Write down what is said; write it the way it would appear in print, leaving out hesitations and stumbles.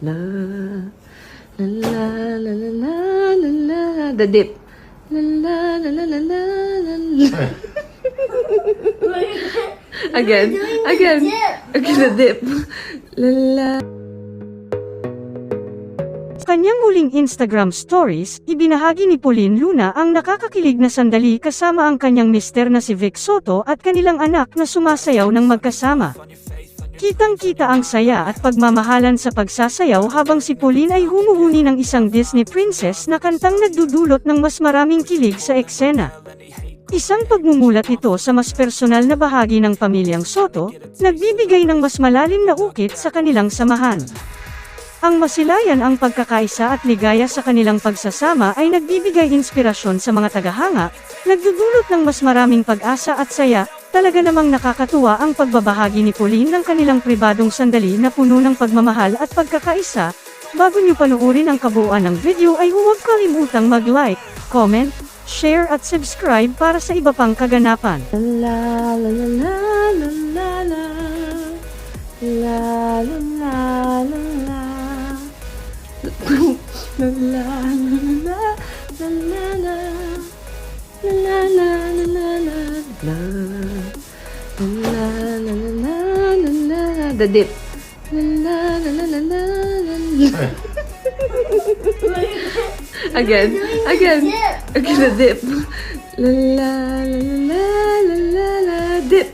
La la la la la la la la. The dip. La la la la la la la. Again. Okay, the dip. La la. Kanyang huling Instagram stories, ibinahagi ni Pauline Luna ang nakakakilig na sandali kasama ang kanyang mister na si Vic Soto at kanilang anak na sumasayaw ng magkasama. Kitang-kita ang saya at pagmamahalan sa pagsasayaw habang si Pauline ay humuhuni ng isang Disney princess na kantang nagdudulot ng mas maraming kilig sa eksena. Isang pagmumulat ito sa mas personal na bahagi ng pamilyang Soto, nagbibigay ng mas malalim na ukit sa kanilang samahan. Ang masilayan ang pagkakaisa at ligaya sa kanilang pagsasama ay nagbibigay inspirasyon sa mga tagahanga, nagdudulot ng mas maraming pag-asa at saya. Talaga namang nakakatuwa ang pagbabahagi ni Pauline ng kanilang pribadong sandali na puno ng pagmamahal at pagkakaisa. Bago niyo panoorin ang kabuuan ng video ay huwag kalimutang mag-like, comment, share at subscribe para sa iba pang kaganapan. La la la la la la la. La la la la la. La la la la la la. La la la la la la. La la la la la la. The dip. La la la la la la la. Again. Okay, the dip. La la la la la la la. Dip.